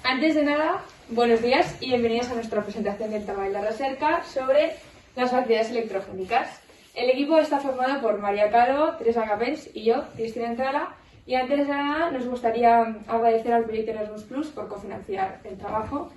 Antes de nada, buenos días y bienvenidos a nuestra presentación del tema de la recerca sobre las baterías electrogénicas. El equipo está formado por María Caro, Teresa Capens y yo, Cristina Entrala. Y antes de nada, nos gustaría agradecer al proyecto Erasmus Plus por cofinanciar el trabajo,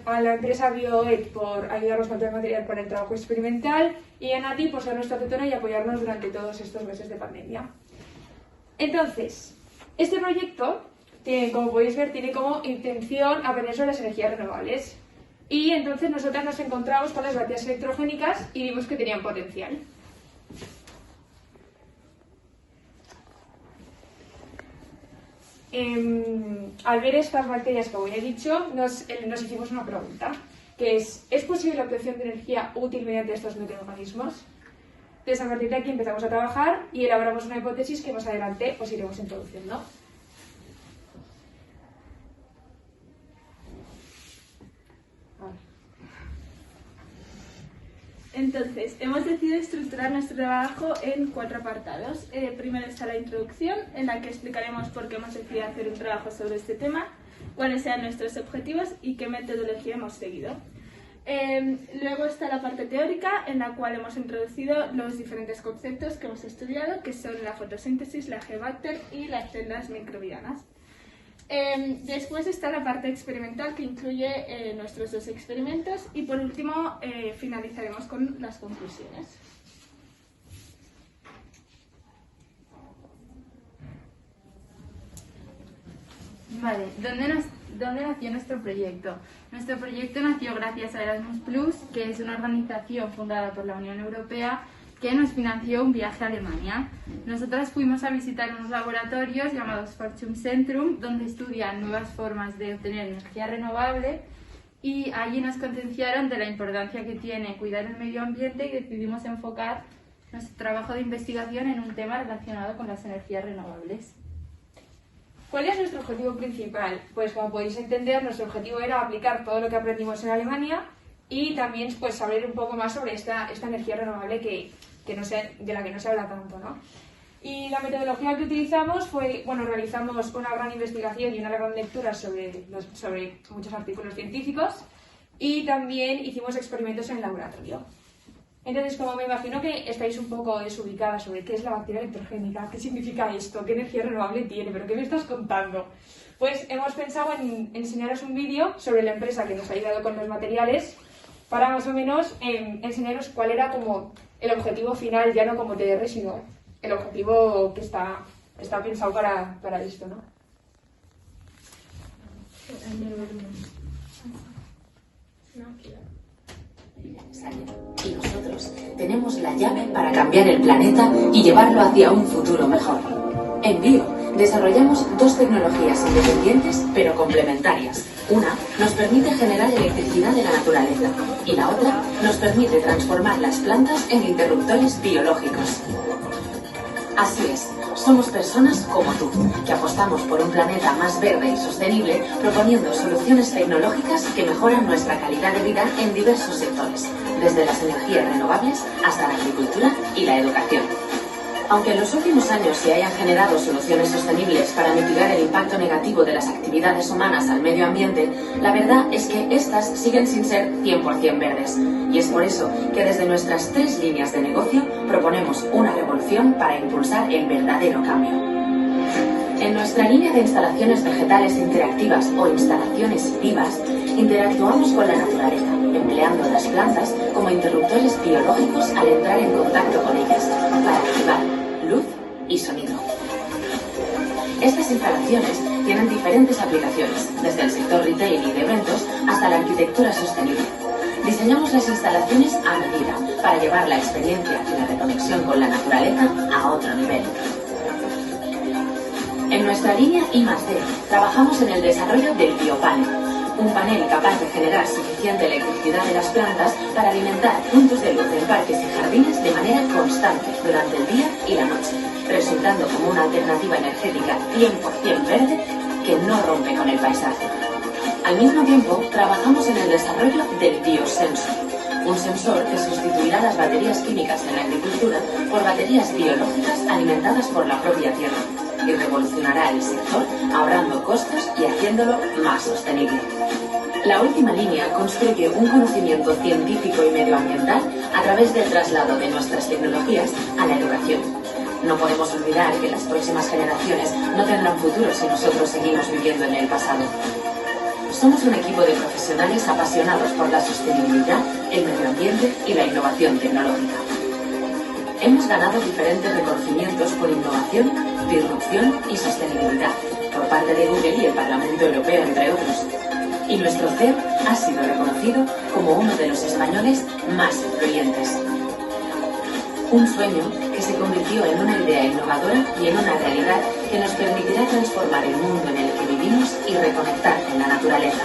a la empresa BioEd por ayudarnos con todo el material para el trabajo experimental y a Nati por ser nuestra tutora y apoyarnos durante todos estos meses de pandemia. Entonces, este proyecto, como podéis ver, tiene como intención aprender sobre las energías renovables. Y entonces nosotras nos encontramos con las baterías electrogénicas y vimos que tenían potencial. Al ver estas bacterias, como ya he dicho, nos hicimos una pregunta, que ¿es posible la obtención de energía útil mediante estos microorganismos? Entonces, a partir de aquí empezamos a trabajar y elaboramos una hipótesis que más adelante os iremos introduciendo. Entonces, hemos decidido estructurar nuestro trabajo en 4 apartados. Primero está la introducción, en la que explicaremos por qué hemos decidido hacer un trabajo sobre este tema, cuáles sean nuestros objetivos y qué metodología hemos seguido. Luego está la parte teórica, en la cual hemos introducido los diferentes conceptos que hemos estudiado, que son la fotosíntesis, la G-Bacter y las células microbianas. Después está la parte experimental, que incluye nuestros 2 experimentos, y por último finalizaremos con las conclusiones. Vale, ¿dónde nació nuestro proyecto? Nuestro proyecto nació gracias a Erasmus Plus, que es una organización fundada por la Unión Europea que nos financió un viaje a Alemania. Nosotras fuimos a visitar unos laboratorios llamados Forschungszentrum, donde estudian nuevas formas de obtener energía renovable, y allí nos concienciaron de la importancia que tiene cuidar el medio ambiente y decidimos enfocar nuestro trabajo de investigación en un tema relacionado con las energías renovables. ¿Cuál es nuestro objetivo principal? Pues como podéis entender, nuestro objetivo era aplicar todo lo que aprendimos en Alemania y también pues saber un poco más sobre esta energía renovable de la que no se habla tanto, ¿no? Y la metodología que utilizamos fue, realizamos una gran investigación y una gran lectura sobre muchos artículos científicos y también hicimos experimentos en el laboratorio. Entonces, como me imagino que estáis un poco desubicadas sobre qué es la bacteria electrogénica, qué significa esto, qué energía renovable tiene, pero ¿qué me estás contando? Pues hemos pensado en enseñaros un vídeo sobre la empresa que nos ha ayudado con los materiales para más o menos enseñaros cuál era como el objetivo final, ya no como TR, sino el objetivo que está pensado para esto, ¿no? Y nosotros tenemos la llave para cambiar el planeta y llevarlo hacia un futuro mejor. En Bio desarrollamos 2 tecnologías independientes pero complementarias. Una nos permite generar electricidad de la naturaleza y la otra nos permite transformar las plantas en interruptores biológicos. Así es, somos personas como tú, que apostamos por un planeta más verde y sostenible, proponiendo soluciones tecnológicas que mejoran nuestra calidad de vida en diversos sectores, desde las energías renovables hasta la agricultura y la educación. Aunque en los últimos años se hayan generado soluciones sostenibles para mitigar el impacto negativo de las actividades humanas al medio ambiente, la verdad es que estas siguen sin ser 100% verdes. Y es por eso que desde nuestras 3 líneas de negocio proponemos una revolución para impulsar el verdadero cambio. En nuestra línea de instalaciones vegetales interactivas o instalaciones vivas, interactuamos con la naturaleza, empleando las plantas como interruptores biológicos al entrar en contacto con ellas, para activar luz y sonido. Estas instalaciones tienen diferentes aplicaciones, desde el sector retail y de eventos hasta la arquitectura sostenible. Diseñamos las instalaciones a medida para llevar la experiencia y la reconexión con la naturaleza a otro nivel. En nuestra línea I+D trabajamos en el desarrollo del biopanel, un panel capaz de generar suficiente electricidad de las plantas para alimentar puntos de luz en parques y jardines de manera constante durante el día y la noche, resultando como una alternativa energética 100% verde que no rompe con el paisaje. Al mismo tiempo, trabajamos en el desarrollo del biosensor, un sensor que sustituirá las baterías químicas en la agricultura por baterías biológicas alimentadas por la propia tierra. y revolucionará el sector ahorrando costos y haciéndolo más sostenible. La última línea construye un conocimiento científico y medioambiental a través del traslado de nuestras tecnologías a la educación. No podemos olvidar que las próximas generaciones no tendrán futuro si nosotros seguimos viviendo en el pasado. Somos un equipo de profesionales apasionados por la sostenibilidad, el medio ambiente y la innovación tecnológica. Hemos ganado diferentes reconocimientos por innovación, disrupción y sostenibilidad por parte de Google y el Parlamento Europeo, entre otros. Y nuestro CEO ha sido reconocido como uno de los españoles más influyentes. Un sueño que se convirtió en una idea innovadora y en una realidad que nos permitirá transformar el mundo en el que vivimos y reconectar con la naturaleza.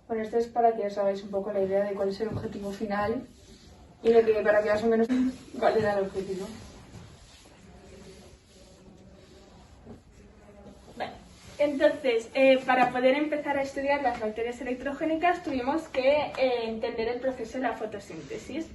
Bueno, esto es para que os hagáis un poco la idea de cuál es el objetivo final y de que para que más o menos cuál era el objetivo. Vale. Entonces, para poder empezar a estudiar las bacterias electrogénicas tuvimos que entender el proceso de la fotosíntesis.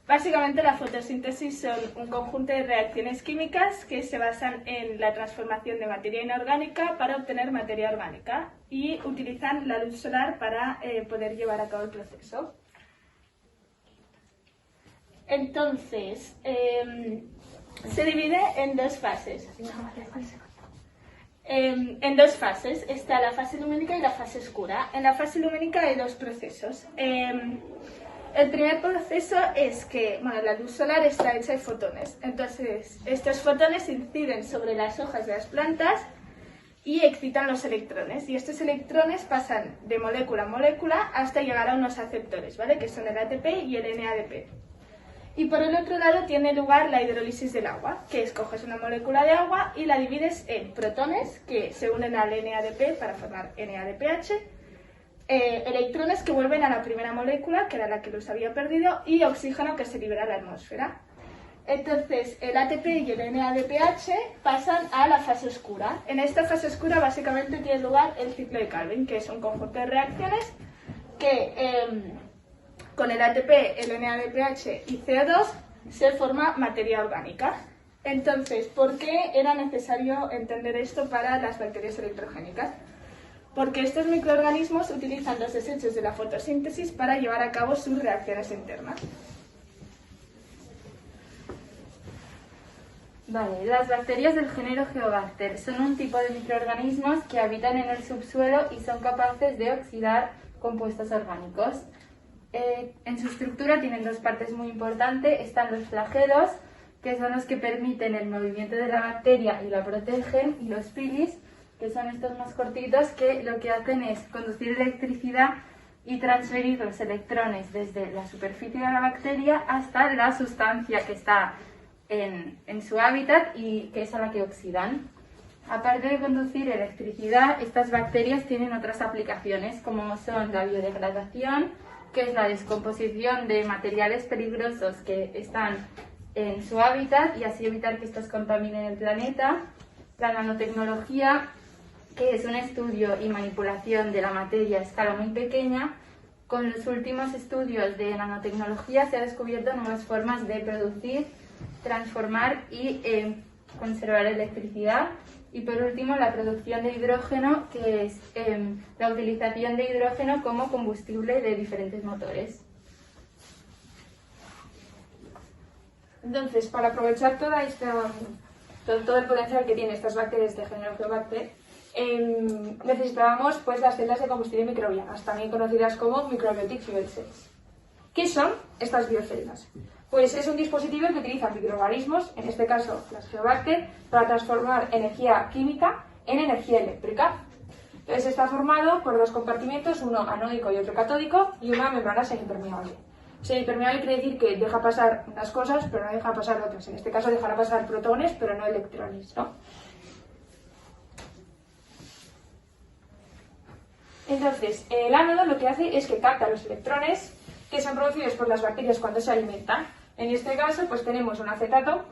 Básicamente la fotosíntesis son un conjunto de reacciones químicas que se basan en la transformación de materia inorgánica para obtener materia orgánica y utilizan la luz solar para poder llevar a cabo el proceso. Entonces, se divide en dos fases. En dos fases, está la fase lumínica y la fase oscura. En la fase lumínica hay dos procesos. El primer proceso es que la luz solar está hecha de fotones. Entonces, estos fotones inciden sobre las hojas de las plantas y excitan los electrones. Y estos electrones pasan de molécula a molécula hasta llegar a unos aceptores, ¿vale? Que son el ATP y el NADP. Y por el otro lado tiene lugar la hidrólisis del agua, que es coges una molécula de agua y la divides en protones, que se unen al NADP para formar NADPH, electrones que vuelven a la primera molécula, que era la que los había perdido, y oxígeno que se libera a la atmósfera. Entonces, el ATP y el NADPH pasan a la fase oscura. En esta fase oscura básicamente tiene lugar el ciclo de Calvin, que es un conjunto de reacciones que con el ATP, el NADPH y CO2 se forma materia orgánica. Entonces, ¿por qué era necesario entender esto para las bacterias electrogénicas? Porque estos microorganismos utilizan los desechos de la fotosíntesis para llevar a cabo sus reacciones internas. Vale, las bacterias del género Geobacter son un tipo de microorganismos que habitan en el subsuelo y son capaces de oxidar compuestos orgánicos. En su estructura tienen dos partes muy importantes. Están los flagelos, que son los que permiten el movimiento de la bacteria y la protegen, y los pilis, que son estos más cortitos, que lo que hacen es conducir electricidad y transferir los electrones desde la superficie de la bacteria hasta la sustancia que está en su hábitat y que es a la que oxidan. Aparte de conducir electricidad, estas bacterias tienen otras aplicaciones, como son la biodegradación, que es la descomposición de materiales peligrosos que están en su hábitat y así evitar que estos contaminen el planeta. La nanotecnología, que es un estudio y manipulación de la materia a escala muy pequeña. Con los últimos estudios de nanotecnología se han descubierto nuevas formas de producir, transformar y conservar electricidad. Y por último, la producción de hidrógeno, que es la utilización de hidrógeno como combustible de diferentes motores. Entonces, para aprovechar todo el potencial que tienen estas bacterias de género Geobacter, necesitábamos pues las celdas de combustible microbianas, también conocidas como Microbiotic Fuel Cells. ¿Qué son estas bioceldas? Pues es un dispositivo que utiliza microorganismos, en este caso las Geobacter, para transformar energía química en energía eléctrica. Entonces está formado por dos compartimentos, uno anódico y otro catódico, y una membrana semipermeable. Semipermeable quiere decir que deja pasar unas cosas, pero no deja pasar otras. En este caso dejará pasar protones, pero no electrones, ¿no? Entonces, el ánodo lo que hace es que capta los electrones que son producidos por las bacterias cuando se alimentan. En este caso, pues tenemos un acetato.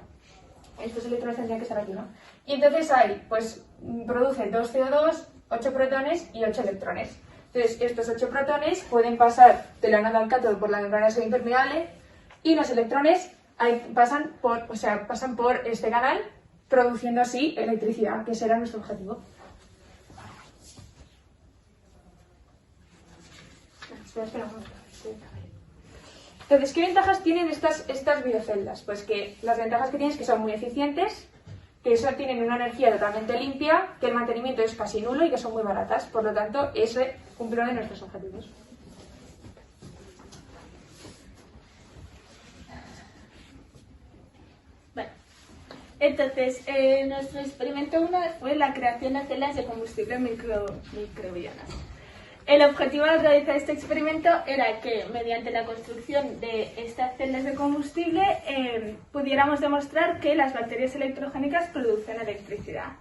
Estos electrones tendrían que estar aquí, ¿no? y entonces ahí pues produce 2 CO2, 8 protones y 8 electrones. Entonces estos 8 protones pueden pasar del ánodo al cátodo por la membrana semiimpermeable y los electrones pasan por este canal, produciendo así electricidad, que será nuestro objetivo. Entonces, ¿qué ventajas tienen estas bioceldas? Pues que las ventajas que tienen es que son muy eficientes, que tienen una energía totalmente limpia, que el mantenimiento es casi nulo y que son muy baratas. Por lo tanto, ese cumple uno de nuestros objetivos. Bueno, entonces, nuestro experimento 1 fue la creación de celdas de combustible microbianas. El objetivo al realizar este experimento era que, mediante la construcción de estas celdas de combustible, pudiéramos demostrar que las bacterias electrogénicas producen electricidad.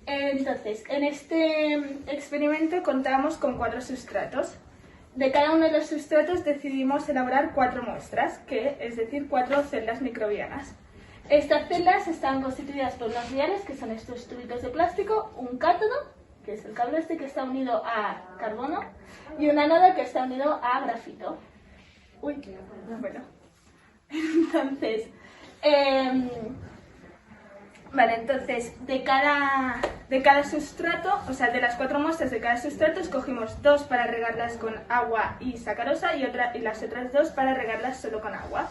Entonces, en este experimento contábamos con 4 sustratos. De cada uno de los sustratos decidimos elaborar 4 muestras, es decir, 4 celdas microbianas. Estas celdas están constituidas por unos viales, que son estos tubitos de plástico, un cátodo, que es el cable este que está unido a carbono, y un ánodo que está unido a grafito. Bueno. Entonces, de cada sustrato, o sea, de las 4 muestras de cada sustrato, escogimos 2 para regarlas con agua y sacarosa y las otras 2 para regarlas solo con agua.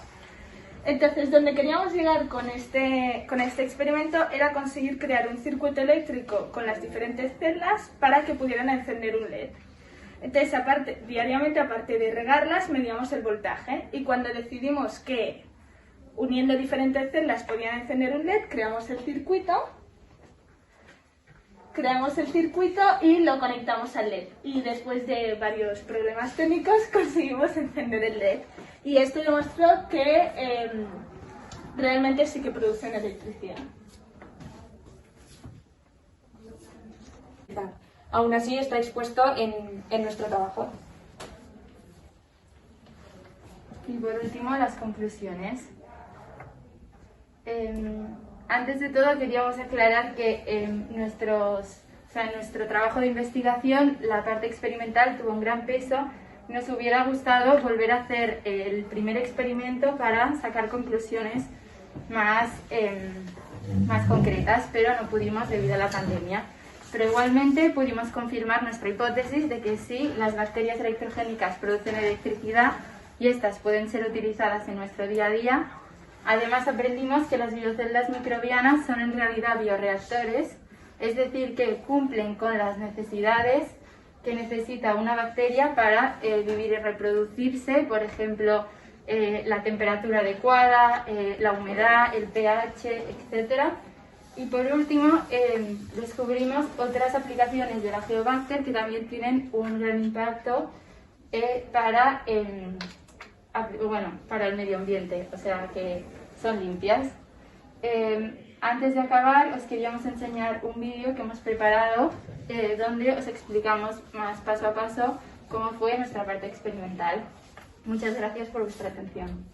Entonces, donde queríamos llegar con este experimento era conseguir crear un circuito eléctrico con las diferentes celdas para que pudieran encender un LED. Entonces, diariamente, aparte de regarlas, medíamos el voltaje, y cuando decidimos que uniendo diferentes celdas podían encender un LED, creamos el circuito y lo conectamos al LED. Y después de varios problemas técnicos conseguimos encender el LED. Y esto demostró que realmente sí que producen electricidad. Aún así está expuesto en nuestro trabajo. Y por último, las conclusiones. Antes de todo queríamos aclarar que en nuestro trabajo de investigación la parte experimental tuvo un gran peso. Nos hubiera gustado volver a hacer el primer experimento para sacar conclusiones más concretas, pero no pudimos debido a la pandemia. Pero igualmente pudimos confirmar nuestra hipótesis de que sí, las bacterias electrogénicas producen electricidad y estas pueden ser utilizadas en nuestro día a día. Además, aprendimos que las bioceldas microbianas son en realidad bioreactores, es decir, que cumplen con las necesidades que necesita una bacteria para vivir y reproducirse, por ejemplo, la temperatura adecuada, la humedad, el pH, etc. Y por último, descubrimos otras aplicaciones de la Geobacter que también tienen un gran impacto para el medio ambiente, o sea que son limpias. Antes de acabar, os queríamos enseñar un vídeo que hemos preparado donde os explicamos más paso a paso cómo fue nuestra parte experimental. Muchas gracias por vuestra atención.